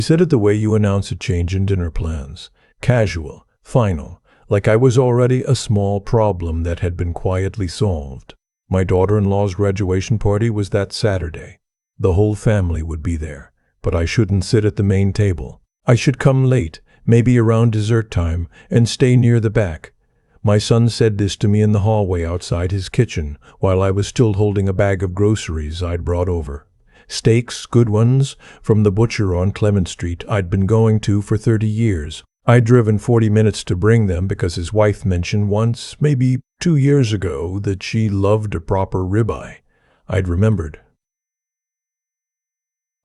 He said it the way you announce a change in dinner plans. Casual, final, like I was already a small problem that had been quietly solved. My daughter-in-law's graduation party was that Saturday. The whole family would be there, but I shouldn't sit at the main table. I should come late, maybe around dessert time, and stay near the back. My son said this to me in the hallway outside his kitchen, while I was still holding a bag of groceries I'd brought over. Steaks, good ones, from the butcher on Clement Street I'd been going to for 30 years. I'd driven 40 minutes to bring them because his wife mentioned once, maybe 2 years ago, that she loved a proper ribeye. I'd remembered.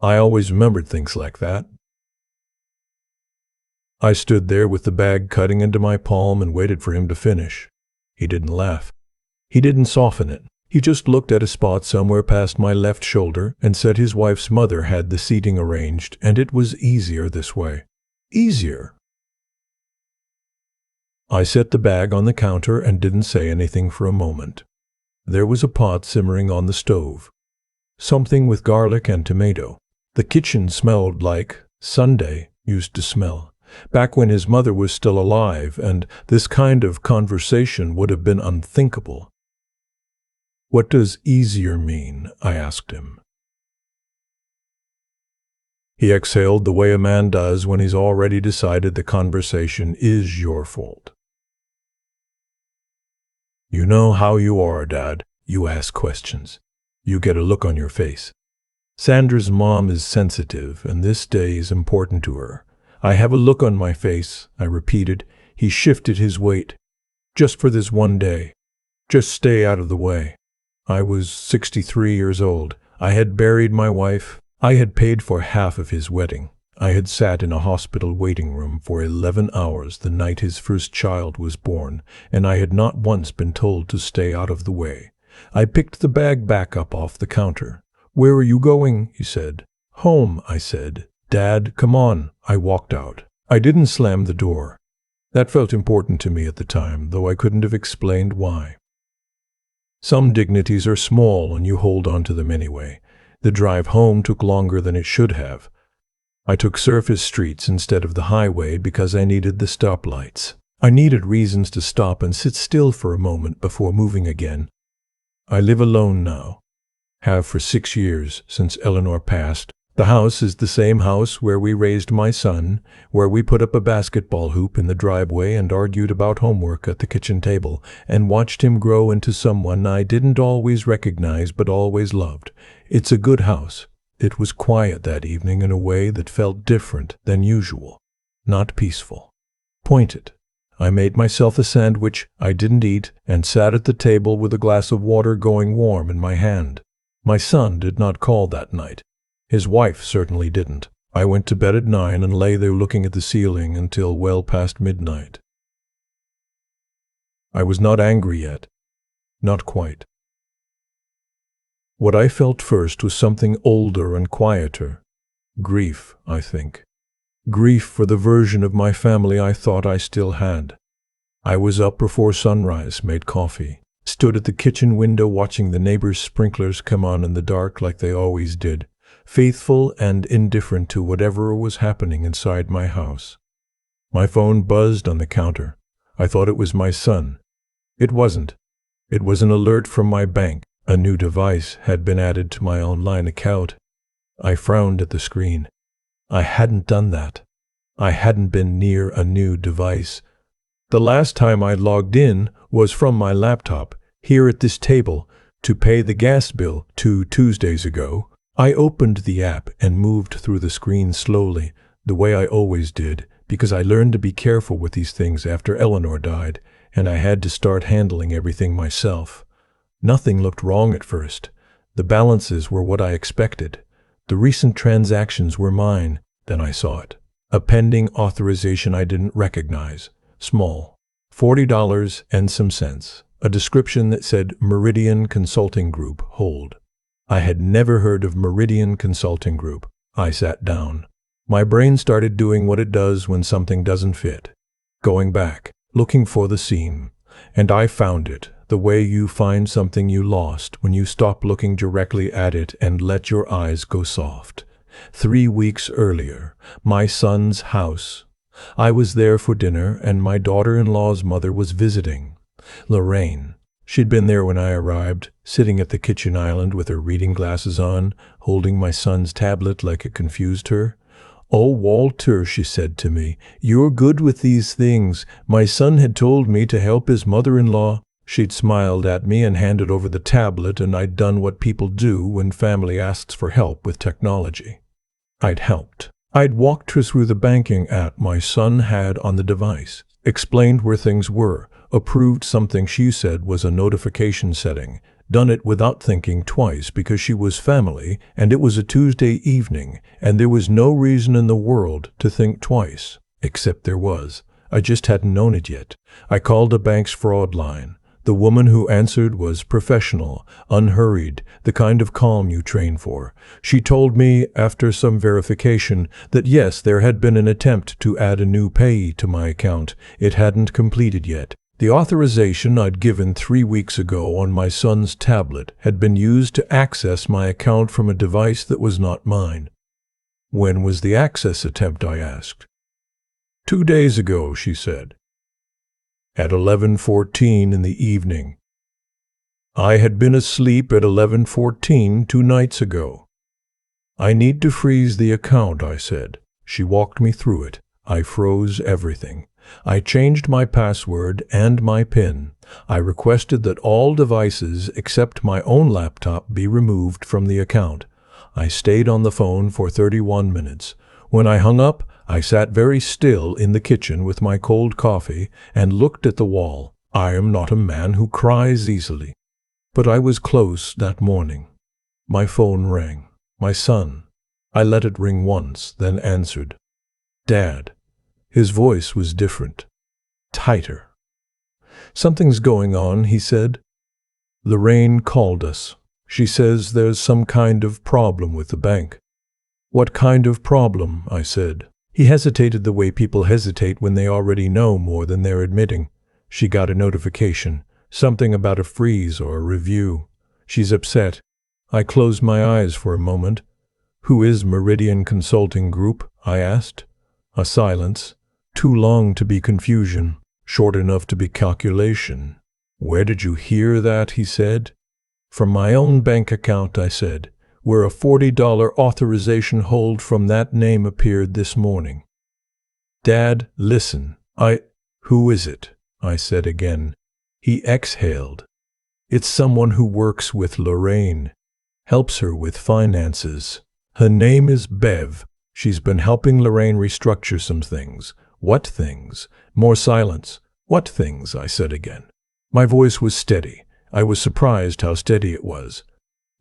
I always remembered things like that. I stood there with the bag cutting into my palm and waited for him to finish. He didn't laugh. He didn't soften it. He just looked at a spot somewhere past my left shoulder and said his wife's mother had the seating arranged and it was easier this way. Easier. I set the bag on the counter and didn't say anything for a moment. There was a pot simmering on the stove. Something with garlic and tomato. The kitchen smelled like Sunday used to smell, back when his mother was still alive, and this kind of conversation would have been unthinkable. "What does easier mean?" I asked him. He exhaled the way a man does when he's already decided the conversation is your fault. "You know how you are, Dad. You ask questions. You get a look on your face. Sandra's mom is sensitive, and this day is important to her. I have a look on my face," I repeated. He shifted his weight. "Just for this one day. Just stay out of the way." I was 63 years old. I had buried my wife. I had paid for half of his wedding. I had sat in a hospital waiting room for 11 hours the night his first child was born, and I had not once been told to stay out of the way. I picked the bag back up off the counter. "Where are you going?" he said. "Home," I said. "Dad, come on." I walked out. I didn't slam the door. That felt important to me at the time, though I couldn't have explained why. Some dignities are small and you hold on to them anyway. The drive home took longer than it should have. I took surface streets instead of the highway because I needed the stoplights. I needed reasons to stop and sit still for a moment before moving again. I live alone now. Have for 6 years since Eleanor passed. The house is the same house where we raised my son, where we put up a basketball hoop in the driveway and argued about homework at the kitchen table, and watched him grow into someone I didn't always recognize but always loved. It's a good house. It was quiet that evening in a way that felt different than usual, not peaceful. Pointed. I made myself a sandwich I didn't eat and sat at the table with a glass of water going warm in my hand. My son did not call that night. His wife certainly didn't. I went to bed at 9 and lay there looking at the ceiling until well past midnight. I was not angry yet. Not quite. What I felt first was something older and quieter. Grief, I think. Grief for the version of my family I thought I still had. I was up before sunrise, made coffee, stood at the kitchen window watching the neighbors' sprinklers come on in the dark like they always did, faithful and indifferent to whatever was happening inside my house. My phone buzzed on the counter. I thought it was my son. It wasn't. It was an alert from my bank. A new device had been added to my online account. I frowned at the screen. I hadn't done that. I hadn't been near a new device. The last time I logged in was from my laptop, here at this table, to pay the gas bill 2 Tuesdays ago. I opened the app and moved through the screen slowly, the way I always did, because I learned to be careful with these things after Eleanor died, and I had to start handling everything myself. Nothing looked wrong at first. The balances were what I expected. The recent transactions were mine. Then I saw it. A pending authorization I didn't recognize. Small. $40 and some cents. A description that said Meridian Consulting Group, hold. I had never heard of Meridian Consulting Group. I sat down. My brain started doing what it does when something doesn't fit. Going back, looking for the seam. And I found it, the way you find something you lost when you stop looking directly at it and let your eyes go soft. 3 weeks earlier, my son's house. I was there for dinner, and my daughter-in-law's mother was visiting. Lorraine. She'd been there when I arrived, sitting at the kitchen island with her reading glasses on, holding my son's tablet like it confused her. "Oh, Walter," she said to me, "you're good with these things. My son had told me to help his mother-in-law." She'd smiled at me and handed over the tablet, and I'd done what people do when family asks for help with technology. I'd helped. I'd walked her through the banking app my son had on the device, explained where things were, approved something she said was a notification setting, done it without thinking twice because she was family and it was a Tuesday evening and there was no reason in the world to think twice. Except there was. I just hadn't known it yet. I called a bank's fraud line. The woman who answered was professional, unhurried, the kind of calm you train for. She told me, after some verification, that yes, there had been an attempt to add a new payee to my account. It hadn't completed yet. The authorization I'd given 3 weeks ago on my son's tablet had been used to access my account from a device that was not mine. "When was the access attempt?" I asked. "2 days ago," she said. "At 11:14 in the evening." I had been asleep at 11:14 2 nights ago. "I need to freeze the account," I said. She walked me through it. I froze everything. I changed my password and my PIN. I requested that all devices except my own laptop be removed from the account. I stayed on the phone for 31 minutes. When I hung up, I sat very still in the kitchen with my cold coffee and looked at the wall. I am not a man who cries easily. But I was close that morning. My phone rang. My son. I let it ring once, then answered. "Dad." His voice was different. Tighter. "Something's going on," he said. "Lorraine called us. She says there's some kind of problem with the bank." "What kind of problem?" I said. He hesitated the way people hesitate when they already know more than they're admitting. "She got a notification. Something about a freeze or a review. She's upset." I closed my eyes for a moment. "Who is Meridian Consulting Group?" I asked. A silence. Too long to be confusion. Short enough to be calculation. "Where did you hear that?" he said. "From my own bank account," I said, where a $40 authorization hold from that name appeared this morning. "Dad, listen. Who is it?" I said again. He exhaled. "It's someone who works with Lorraine. Helps her with finances. Her name is Bev. She's been helping Lorraine restructure some things." "What things?" More silence. "What things?" I said again. My voice was steady. I was surprised how steady it was.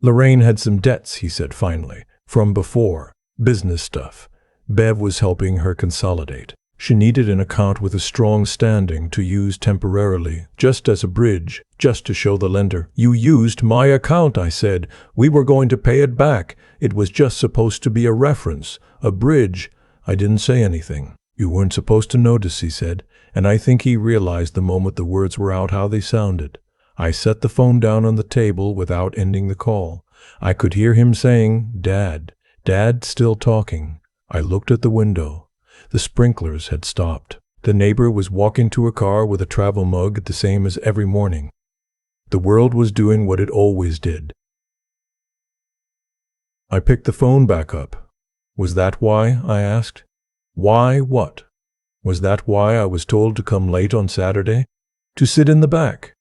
"Lorraine had some debts," he said finally, "from before. Business stuff. Bev was helping her consolidate. She needed an account with a strong standing to use temporarily, just as a bridge, just to show the lender." "You used my account," I said. "We were going to pay it back. It was just supposed to be a reference, a bridge." I didn't say anything. "You weren't supposed to notice," he said, and I think he realized the moment the words were out how they sounded. I set the phone down on the table without ending the call. I could hear him saying, "Dad." Dad still talking. I looked at the window. The sprinklers had stopped. The neighbor was walking to her car with a travel mug the same as every morning. The world was doing what it always did. I picked the phone back up. "Was that why?" I asked. "Why what?" "Was that why I was told to come late on Saturday?" "To sit in the back.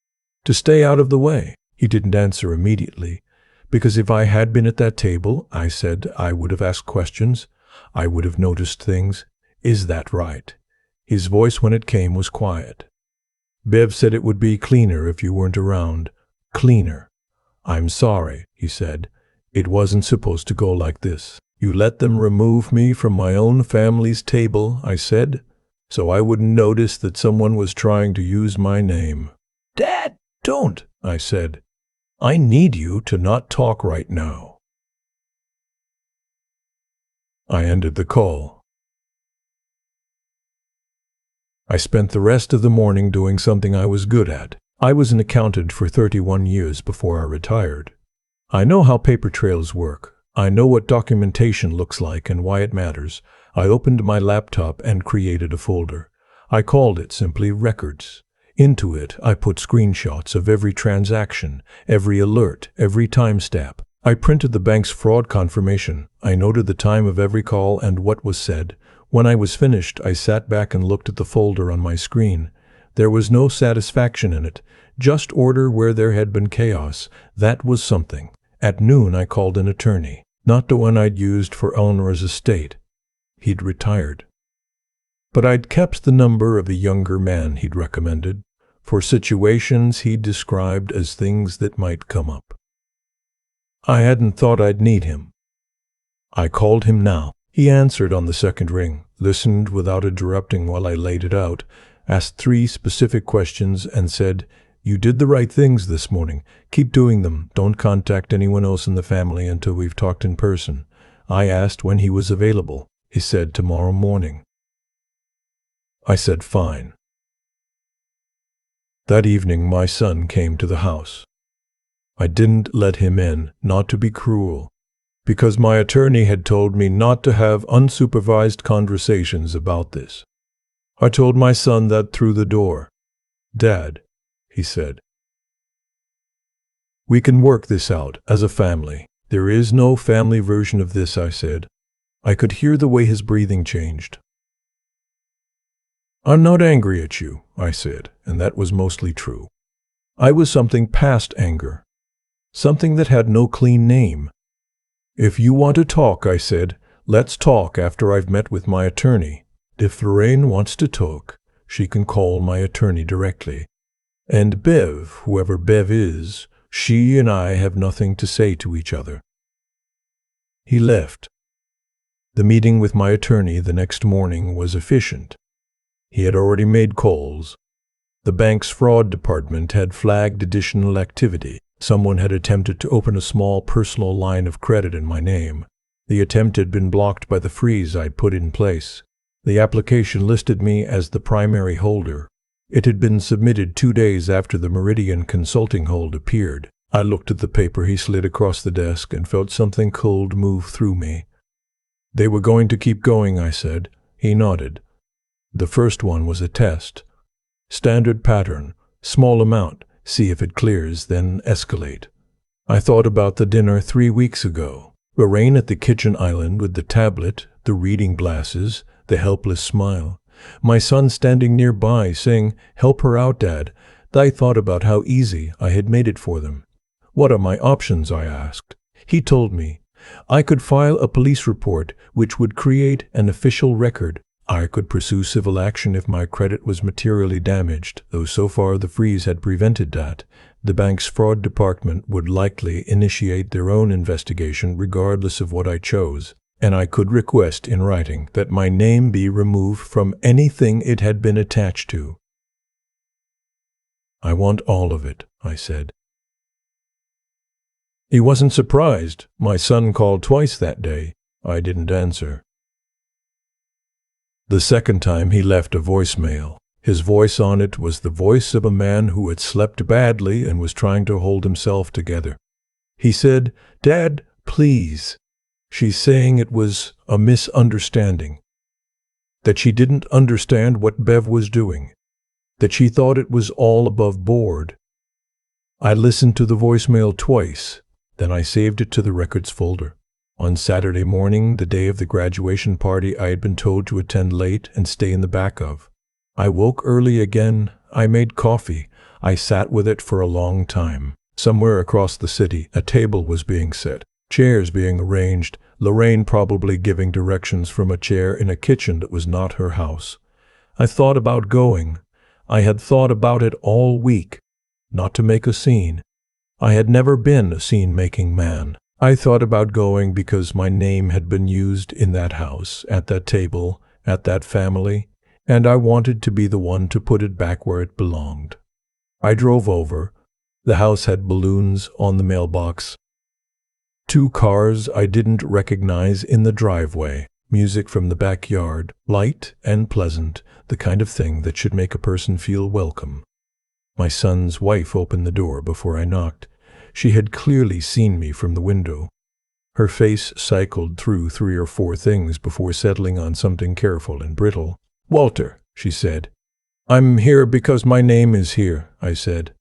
To stay out of the way." He didn't answer immediately. "Because if I had been at that table," I said, "I would have asked questions. I would have noticed things. Is that right?" His voice when it came was quiet. "Bev said it would be cleaner if you weren't around." "Cleaner." "I'm sorry," he said. "It wasn't supposed to go like this." "You let them remove me from my own family's table," I said, "so I wouldn't notice that someone was trying to use my name." "Dad, don't," I said. "I need you to not talk right now." I ended the call. I spent the rest of the morning doing something I was good at. I was an accountant for 31 years before I retired. I know how paper trails work. I know what documentation looks like and why it matters. I opened my laptop and created a folder. I called it simply Records. Into it, I put screenshots of every transaction, every alert, every timestamp. I printed the bank's fraud confirmation. I noted the time of every call and what was said. When I was finished, I sat back and looked at the folder on my screen. There was no satisfaction in it, just order where there had been chaos. That was something. At noon, I called an attorney, not the one I'd used for Eleanor's estate. He'd retired. But I'd kept the number of a younger man he'd recommended, for situations he'd described as things that might come up. I hadn't thought I'd need him. I called him now. He answered on the second ring, listened without interrupting while I laid it out, asked 3 specific questions, and said, "You did the right things this morning. Keep doing them. Don't contact anyone else in the family until we've talked in person." I asked when he was available. He said tomorrow morning. I said fine. That evening my son came to the house. I didn't let him in, not to be cruel, because my attorney had told me not to have unsupervised conversations about this. I told my son that through the door. "Dad," he said, "we can work this out as a family." "There is no family version of this," I said. I could hear the way his breathing changed. "I'm not angry at you," I said, and that was mostly true. I was something past anger, something that had no clean name. "If you want to talk," I said, "let's talk after I've met with my attorney. If Lorraine wants to talk, she can call my attorney directly. And Bev, whoever Bev is, she and I have nothing to say to each other." He left. The meeting with my attorney the next morning was efficient. He had already made calls. The bank's fraud department had flagged additional activity. Someone had attempted to open a small personal line of credit in my name. The attempt had been blocked by the freeze I'd put in place. The application listed me as the primary holder. It had been submitted 2 days after the Meridian consulting hold appeared. I looked at the paper he slid across the desk and felt something cold move through me. "They were going to keep going," I said. He nodded. "The first one was a test. Standard pattern, small amount, see if it clears, then escalate." I thought about the dinner 3 weeks ago. Lorraine at the kitchen island with the tablet, the reading glasses, the helpless smile. My son standing nearby saying, "Help her out, Dad." I thought about how easy I had made it for them. "What are my options?" I asked. He told me. I could file a police report which would create an official record. I could pursue civil action if my credit was materially damaged, though so far the freeze had prevented that. The bank's fraud department would likely initiate their own investigation regardless of what I chose, and I could request in writing that my name be removed from anything it had been attached to. "I want all of it," I said. He wasn't surprised. My son called twice that day. I didn't answer. The second time he left a voicemail. His voice on it was the voice of a man who had slept badly and was trying to hold himself together. He said, "Dad, please." She's saying it was a misunderstanding. That she didn't understand what Bev was doing. That she thought it was all above board. I listened to the voicemail twice. Then I saved it to the records folder. On Saturday morning, the day of the graduation party I had been told to attend late and stay in the back of. I woke early again. I made coffee. I sat with it for a long time. Somewhere across the city, a table was being set, chairs being arranged, Lorraine probably giving directions from a chair in a kitchen that was not her house. I thought about going. I had thought about it all week. Not to make a scene. I had never been a scene-making man. I thought about going because my name had been used in that house, at that table, at that family, and I wanted to be the one to put it back where it belonged. I drove over. The house had balloons on the mailbox. 2 cars I didn't recognize in the driveway. Music from the backyard, light and pleasant, the kind of thing that should make a person feel welcome. My son's wife opened the door before I knocked. She had clearly seen me from the window. Her face cycled through 3 or 4 things before settling on something careful and brittle. "Walter," she said. "I'm here because my name is here," I said.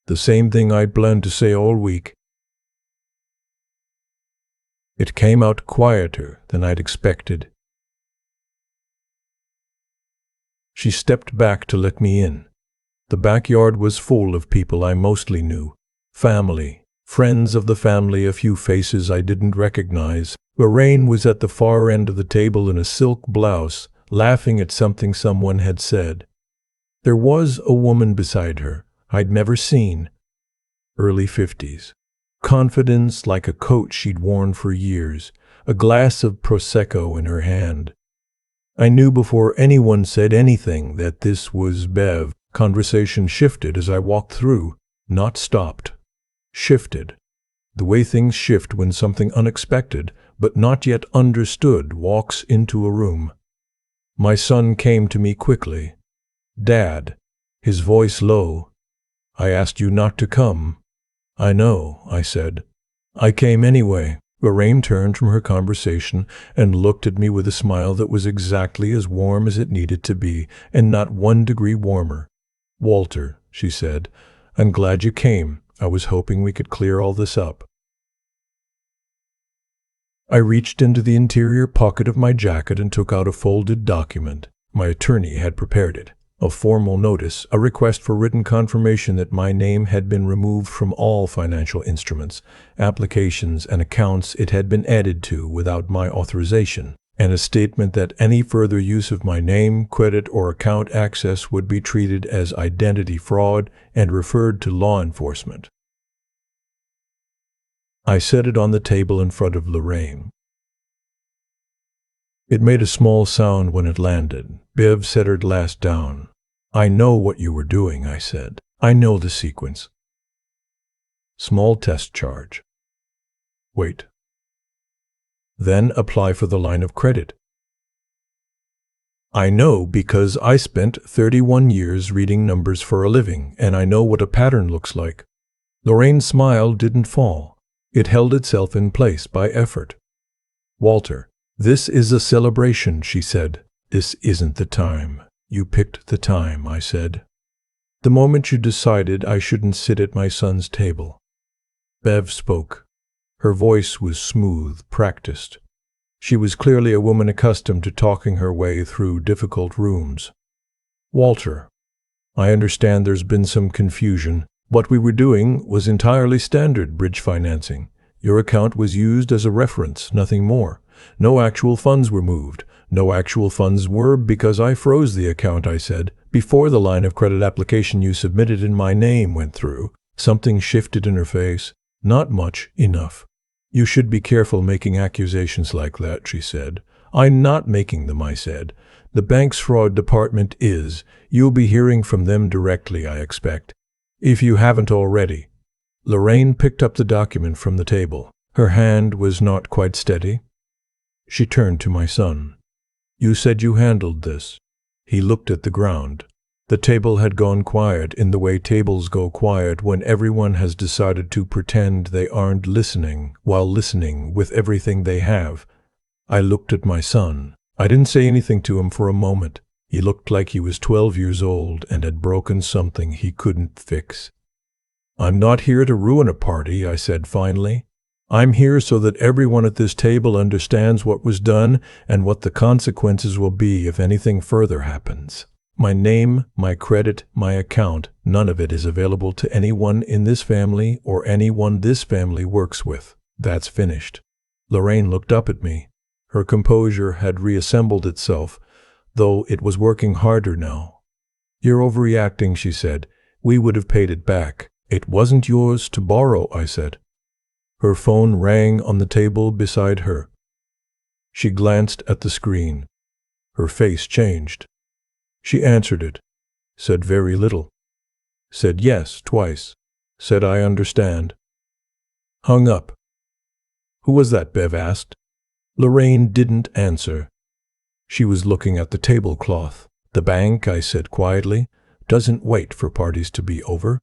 The same thing I'd planned to say all week. It came out quieter than I'd expected. She stepped back to let me in. The backyard was full of people I mostly knew. Family, friends of the family, a few faces I didn't recognize. Lorraine was at the far end of the table in a silk blouse, laughing at something someone had said. There was a woman beside her I'd never seen. Early 50s. Confidence like a coat she'd worn for years, a glass of Prosecco in her hand. I knew before anyone said anything that this was Bev. Conversation shifted as I walked through, not stopped. Shifted. The way things shift when something unexpected, but not yet understood, walks into a room. My son came to me quickly. "Dad," his voice low. "I asked you not to come." "I know," I said. "I came anyway." Lorraine turned from her conversation and looked at me with a smile that was exactly as warm as it needed to be, and not 1 degree warmer. "Walter," she said, "I'm glad you came. I was hoping we could clear all this up." I reached into the interior pocket of my jacket and took out a folded document. My attorney had prepared it. A formal notice, a request for written confirmation that my name had been removed from all financial instruments, applications, and accounts it had been added to without my authorization, and a statement that any further use of my name, credit, or account access would be treated as identity fraud and referred to law enforcement. I set it on the table in front of Lorraine. It made a small sound when it landed. Bev set her glass down. "I know what you were doing," I said. "I know the sequence." Small test charge. Wait. Then apply for the line of credit. "I know because I spent 31 years reading numbers for a living, and I know what a pattern looks like." Lorraine's smile didn't fall. It held itself in place by effort. "Walter, this is a celebration," she said. "This isn't the time." "You picked the time," I said. "The moment you decided I shouldn't sit at my son's table." Bev spoke. Her voice was smooth, practiced. She was clearly a woman accustomed to talking her way through difficult rooms. "Walter, I understand there's been some confusion. What we were doing was entirely standard bridge financing. Your account was used as a reference, nothing more. No actual funds were moved. No actual funds were because I froze the account," I said, "before the line of credit application you submitted in my name went through." Something shifted in her face. "Not much, enough." "You should be careful making accusations like that," she said. "I'm not making them," I said. "The bank's fraud department is. You'll be hearing from them directly, I expect, if you haven't already." Lorraine picked up the document from the table. Her hand was not quite steady. She turned to my son. "You said you handled this." He looked at the ground. The table had gone quiet in the way tables go quiet when everyone has decided to pretend they aren't listening while listening with everything they have. I looked at my son. I didn't say anything to him for a moment. He looked like he was 12 years old and had broken something he couldn't fix. "I'm not here to ruin a party," I said finally. "I'm here so that everyone at this table understands what was done and what the consequences will be if anything further happens. My name, my credit, my account, none of it is available to anyone in this family or anyone this family works with. That's finished." Lorraine looked up at me. Her composure had reassembled itself, though it was working harder now. "You're overreacting," she said. "We would have paid it back." "It wasn't yours to borrow," I said. Her phone rang on the table beside her. She glanced at the screen. Her face changed. She answered it. Said very little. Said yes twice. Said I understand. Hung up. "Who was that?" Bev asked. Lorraine didn't answer. She was looking at the tablecloth. "The bank," I said quietly, "doesn't wait for parties to be over."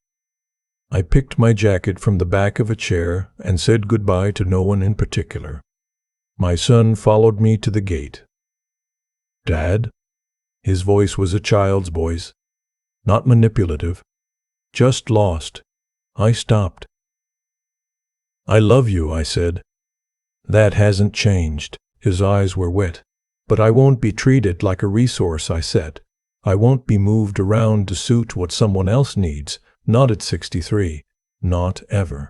I picked my jacket from the back of a chair and said goodbye to no one in particular. My son followed me to the gate. "Dad?" His voice was a child's voice, not manipulative, just lost. I stopped. "I love you," I said. "That hasn't changed." His eyes were wet. "But I won't be treated like a resource," I said. "I won't be moved around to suit what someone else needs, not at 63, not ever."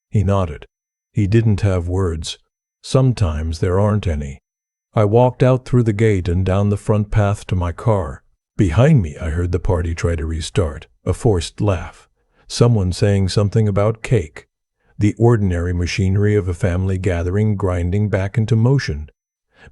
He nodded. He didn't have words. Sometimes there aren't any. I walked out through the gate and down the front path to my car. Behind me, I heard the party try to restart, a forced laugh. Someone saying something about cake. The ordinary machinery of a family gathering grinding back into motion.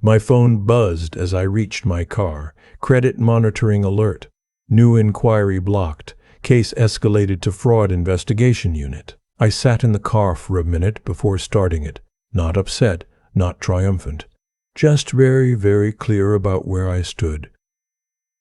My phone buzzed as I reached my car. Credit monitoring alert. New inquiry blocked. Case escalated to fraud investigation unit. I sat in the car for a minute before starting it. Not upset, not triumphant. Just very, very clear about where I stood.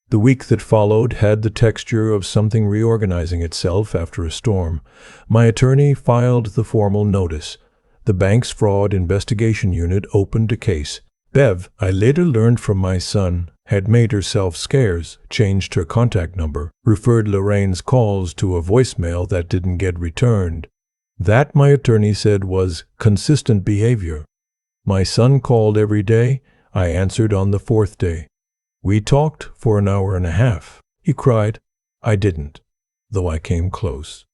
The week that followed had the texture of something reorganizing itself after a storm. My attorney filed the formal notice. The bank's fraud investigation unit opened a case. Bev, I later learned from my son, had made herself scarce, changed her contact number, referred Lorraine's calls to a voicemail that didn't get returned. That, my attorney said, was consistent behavior. My son called every day. I answered on the fourth day. We talked for an hour and a half. He cried. I didn't, though I came close.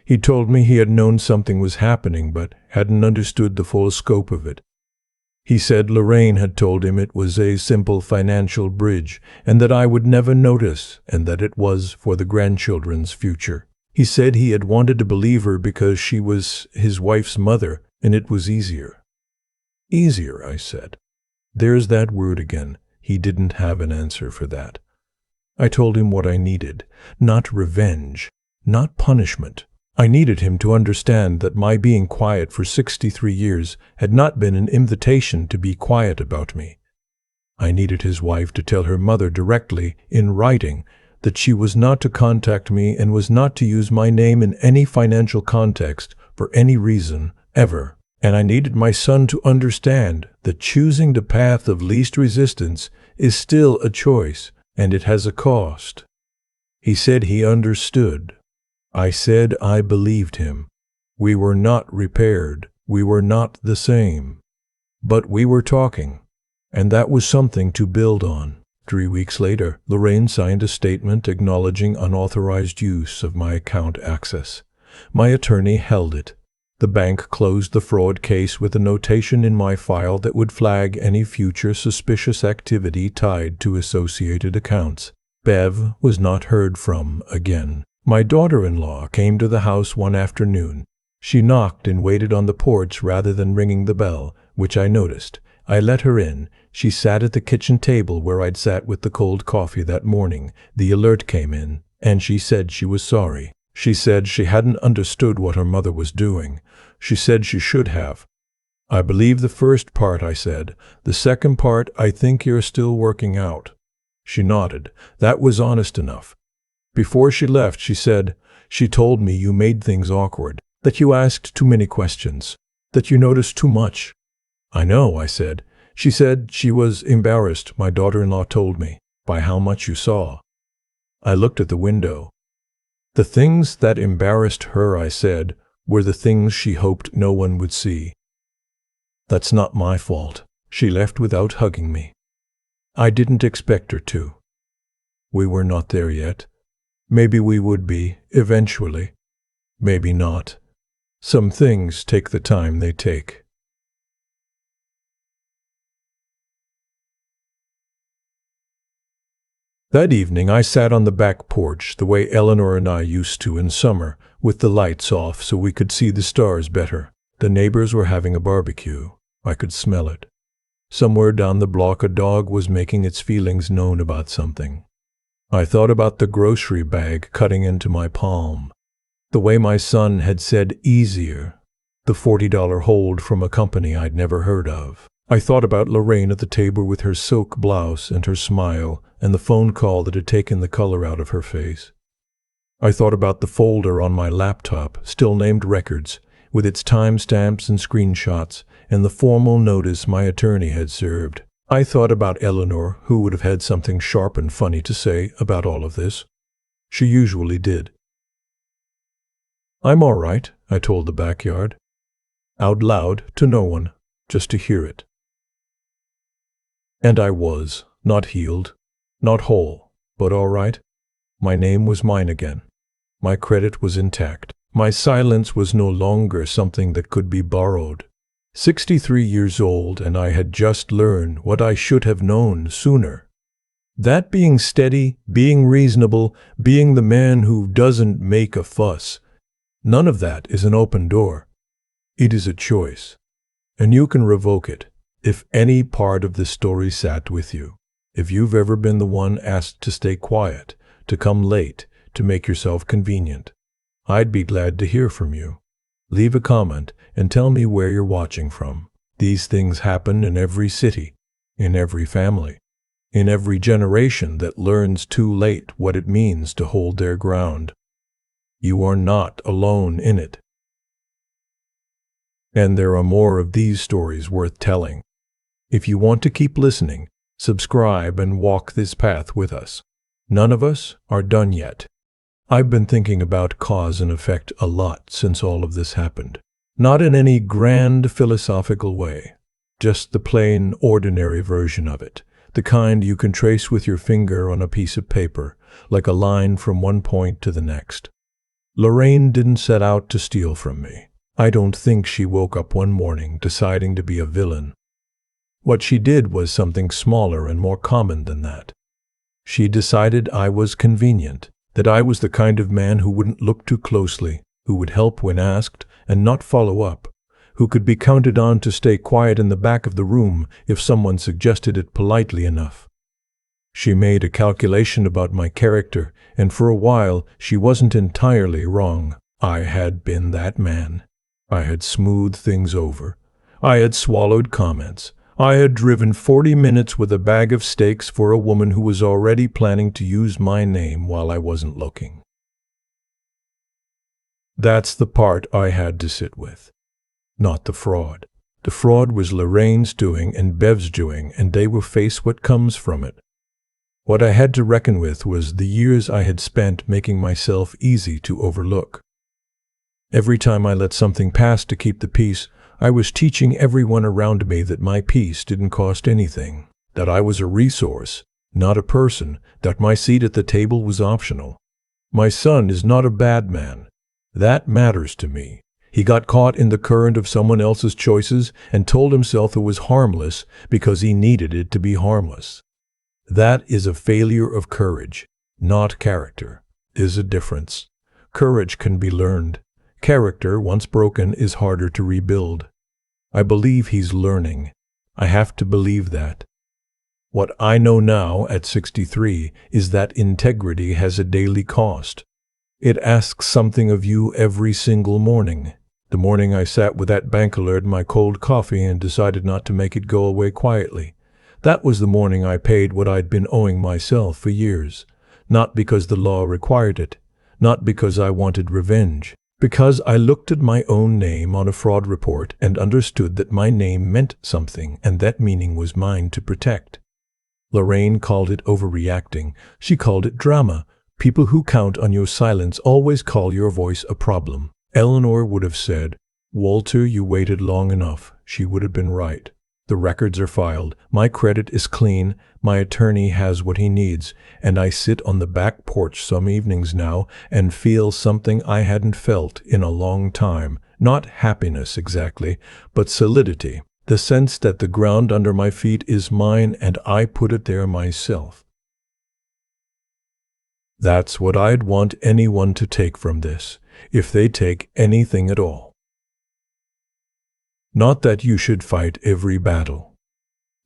He told me he had known something was happening but hadn't understood the full scope of it. He said Lorraine had told him it was a simple financial bridge and that I would never notice and that it was for the grandchildren's future. He said he had wanted to believe her because she was his wife's mother and it was easier. Easier, I said. There's that word again. He didn't have an answer for that. I told him what I needed. Not revenge, not punishment. I needed him to understand that my being quiet for 63 years had not been an invitation to be quiet about me. I needed his wife to tell her mother directly, in writing, that she was not to contact me and was not to use my name in any financial context for any reason, ever. And I needed my son to understand that choosing the path of least resistance is still a choice, and it has a cost. He said he understood. I said I believed him. We were not repaired. We were not the same. But we were talking, and that was something to build on. 3 weeks later, Lorraine signed a statement acknowledging unauthorized use of my account access. My attorney held it. The bank closed the fraud case with a notation in my file that would flag any future suspicious activity tied to associated accounts. Bev was not heard from again. My daughter-in-law came to the house one afternoon. She knocked and waited on the porch rather than ringing the bell, which I noticed. I let her in. She sat at the kitchen table where I'd sat with the cold coffee that morning. The alert came in, and she said she was sorry. She said she hadn't understood what her mother was doing. She said she should have. I believe the first part, I said. The second part, I think you're still working out. She nodded. That was honest enough. Before she left, she said, she told me you made things awkward, that you asked too many questions, that you noticed too much. I know, I said. She said she was embarrassed, my daughter-in-law told me, by how much you saw. I looked at the window. The things that embarrassed her, I said, were the things she hoped no one would see. That's not my fault. She left without hugging me. I didn't expect her to. We were not there yet. Maybe we would be, eventually. Maybe not. Some things take the time they take. That evening I sat on the back porch the way Eleanor and I used to in summer, with the lights off so we could see the stars better. The neighbors were having a barbecue. I could smell it. Somewhere down the block a dog was making its feelings known about something. I thought about the grocery bag cutting into my palm. The way my son had said easier. The $40 hold from a company I'd never heard of. I thought about Lorraine at the table with her silk blouse and her smile and the phone call that had taken the color out of her face. I thought about the folder on my laptop, still named Records, with its timestamps and screenshots, and the formal notice my attorney had served. I thought about Eleanor, who would have had something sharp and funny to say about all of this. She usually did. "I'm all right," I told the backyard. Out loud, to no one, just to hear it. And I was, not healed, not whole, but all right. My name was mine again. My credit was intact. My silence was no longer something that could be borrowed. 63 years old, and I had just learned what I should have known sooner. That being steady, being reasonable, being the man who doesn't make a fuss, none of that is an open door. It is a choice, and you can revoke it if any part of the story sat with you. If you've ever been the one asked to stay quiet, to come late, to make yourself convenient, I'd be glad to hear from you. Leave a comment and tell me where you're watching from. These things happen in every city, in every family, in every generation that learns too late what it means to hold their ground. You are not alone in it. And there are more of these stories worth telling. If you want to keep listening, subscribe and walk this path with us. None of us are done yet. I've been thinking about cause and effect a lot since all of this happened. Not in any grand philosophical way, just the plain, ordinary version of it, the kind you can trace with your finger on a piece of paper, like a line from one point to the next. Lorraine didn't set out to steal from me. I don't think she woke up one morning deciding to be a villain. What she did was something smaller and more common than that. She decided I was convenient, that I was the kind of man who wouldn't look too closely, who would help when asked and not follow up, who could be counted on to stay quiet in the back of the room if someone suggested it politely enough. She made a calculation about my character, and for a while she wasn't entirely wrong. I had been that man. I had smoothed things over. I had swallowed comments. I had driven 40 minutes with a bag of steaks for a woman who was already planning to use my name while I wasn't looking. That's the part I had to sit with, not the fraud. The fraud was Lorraine's doing and Bev's doing, and they will face what comes from it. What I had to reckon with was the years I had spent making myself easy to overlook. Every time I let something pass to keep the peace, I was teaching everyone around me that my peace didn't cost anything, that I was a resource, not a person, that my seat at the table was optional. My son is not a bad man. That matters to me. He got caught in the current of someone else's choices and told himself it was harmless because he needed it to be harmless. That is a failure of courage, not character. There's a difference. Courage can be learned. Character, once broken, is harder to rebuild. I believe he's learning. I have to believe that. What I know now, at 63, is that integrity has a daily cost. It asks something of you every single morning. The morning I sat with that bank alert in my cold coffee and decided not to make it go away quietly. That was the morning I paid what I'd been owing myself for years. Not because the law required it. Not because I wanted revenge. Because I looked at my own name on a fraud report and understood that my name meant something, and that meaning was mine to protect. Lorraine called it overreacting. She called it drama. People who count on your silence always call your voice a problem. Eleanor would have said, "Walter, you waited long enough." She would have been right. The records are filed. My credit is clean. My attorney has what he needs. And I sit on the back porch some evenings now and feel something I hadn't felt in a long time. Not happiness exactly, but solidity. The sense that the ground under my feet is mine and I put it there myself. That's what I'd want anyone to take from this, if they take anything at all. Not that you should fight every battle.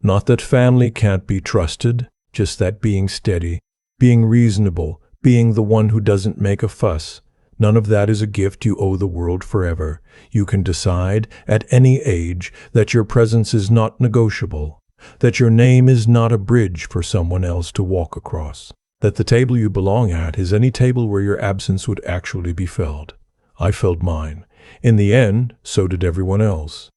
Not that family can't be trusted, just that being steady, being reasonable, being the one who doesn't make a fuss, none of that is a gift you owe the world forever. You can decide, at any age, that your presence is not negotiable, that your name is not a bridge for someone else to walk across. that the table you belong at is any table where your absence would actually be felt. I felt mine. In the end, so did everyone else.